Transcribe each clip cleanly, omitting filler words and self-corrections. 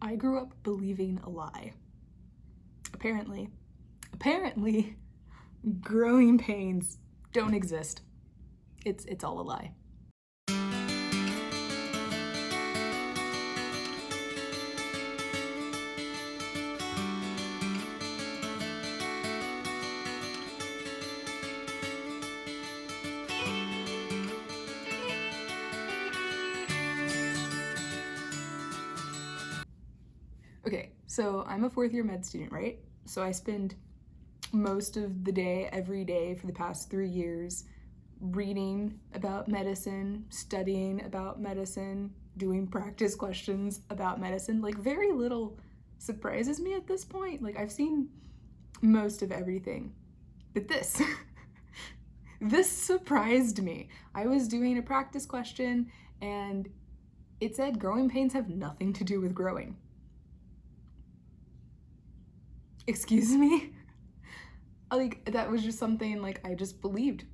I grew up believing a lie. Apparently, growing pains don't exist. It's all a lie. Okay, so I'm a fourth year med student, right? So I spend most of the day, every day for the past 3 years, reading about medicine, studying about medicine, doing practice questions about medicine. Like, very little surprises me at this point. Like, I've seen most of everything. But this, this surprised me. I was doing a practice question and it said growing pains have nothing to do with growing. Excuse me? Like, that was just something like I just believed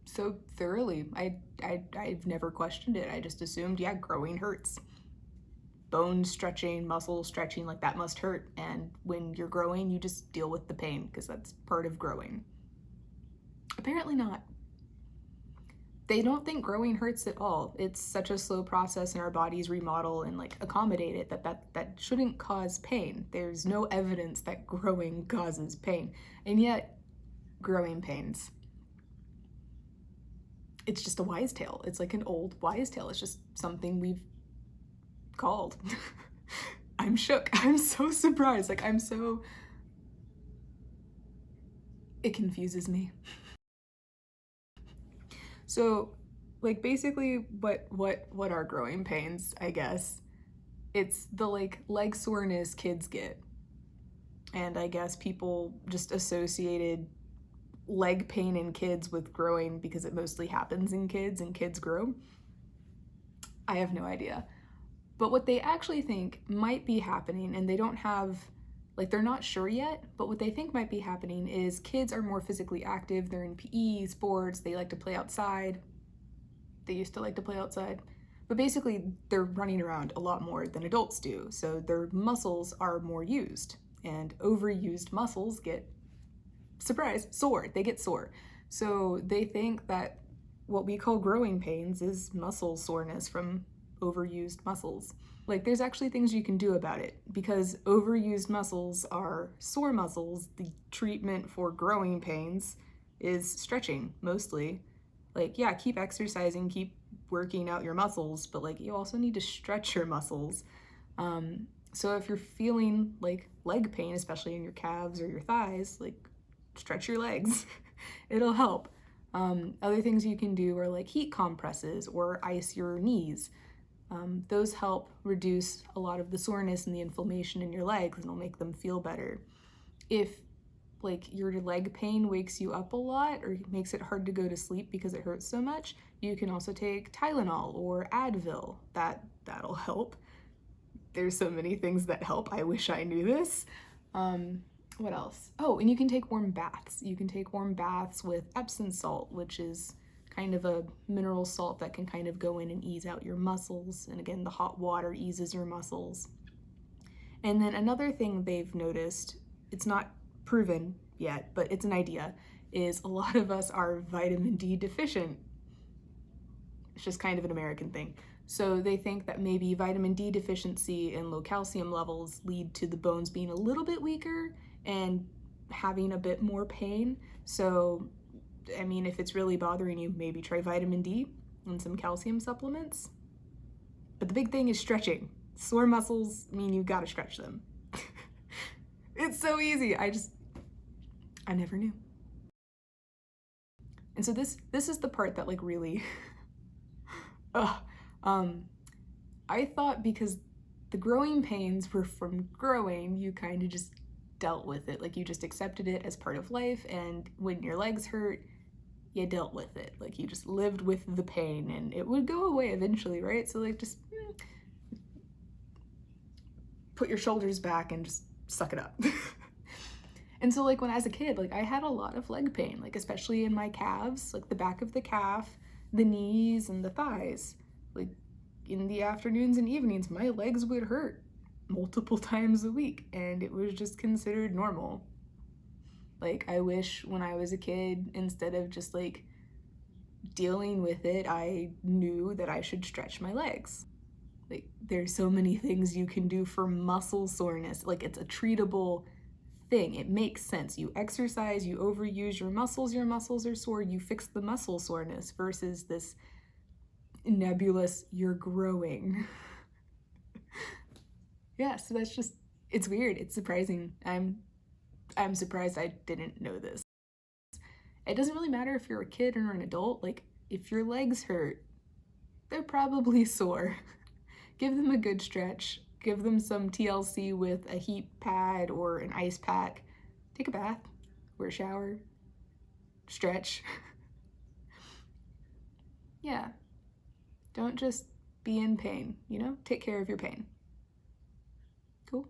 so thoroughly. I've never questioned it. I just assumed, yeah, growing hurts. Bone stretching, muscle stretching, like that must hurt. And when you're growing, you just deal with the pain because that's part of growing. Apparently not. They don't think growing hurts at all. It's such a slow process and our bodies remodel and like accommodate it that shouldn't cause pain. There's no evidence that growing causes pain. And yet, growing pains. It's just a wise tale. It's like an old wise tale. It's just something we've called. I'm shook. I'm so surprised. Like, it confuses me. So, like, basically what are growing pains, I guess? It's the like leg soreness kids get. And I guess people just associated leg pain in kids with growing because it mostly happens in kids and kids grow. I have no idea. But what they actually think might be happening, and they don't have, like, they're not sure yet, but what they think might be happening is kids are more physically active. They're in PE, sports, they like to play outside. They used to like to play outside. But basically, they're running around a lot more than adults do. So their muscles are more used. And overused muscles get, surprise, sore. They get sore. So they think that what we call growing pains is muscle soreness from overused muscles. Like, there's actually things you can do about it because overused muscles are sore muscles. The treatment for growing pains is stretching mostly. Like, yeah, keep exercising, keep working out your muscles, but like you also need to stretch your muscles. So if you're feeling like leg pain, especially in your calves or your thighs, like stretch your legs. It'll help. Other things you can do are like heat compresses or ice your knees. Those help reduce a lot of the soreness and the inflammation in your legs and it'll make them feel better. If like your leg pain wakes you up a lot or makes it hard to go to sleep because it hurts so much, you can also take Tylenol or Advil. That'll help. There's so many things that help. I wish I knew this. What else? Oh, and you can take warm baths. You can take warm baths with Epsom salt, which is kind of a mineral salt that can kind of go in and ease out your muscles. And again, the hot water eases your muscles. And then another thing they've noticed, it's not proven yet, but it's an idea, is a lot of us are vitamin D deficient. It's just kind of an American thing. So they think that maybe vitamin D deficiency and low calcium levels lead to the bones being a little bit weaker and having a bit more pain. So, I mean, if it's really bothering you, maybe try vitamin D and some calcium supplements. But the big thing is stretching. Sore muscles mean you gotta stretch them. It's so easy. I never knew. And so this is the part that like really, I thought because the growing pains were from growing, you kind of just dealt with it. Like you just accepted it as part of life. And when your legs hurt, you dealt with it. Like you just lived with the pain and it would go away eventually, right? So like just put your shoulders back and just suck it up. And so like when I was a kid, like I had a lot of leg pain, like especially in my calves, like the back of the calf, the knees and the thighs. Like in the afternoons and evenings, my legs would hurt. multiple times a week, and it was just considered normal. Like, I wish when I was a kid, instead of just like dealing with it, I knew that I should stretch my legs. Like, there's so many things you can do for muscle soreness. Like, it's a treatable thing. It makes sense. You exercise, you overuse your muscles are sore, you fix the muscle soreness versus this nebulous, you're growing. Yeah, so that's just, it's weird. It's surprising. I'm surprised I didn't know this. It doesn't really matter if you're a kid or an adult. Like, if your legs hurt, they're probably sore. Give them a good stretch. Give them some TLC with a heat pad or an ice pack. Take a bath or a shower. Stretch. Yeah. Don't just be in pain, you know? Take care of your pain. Cool.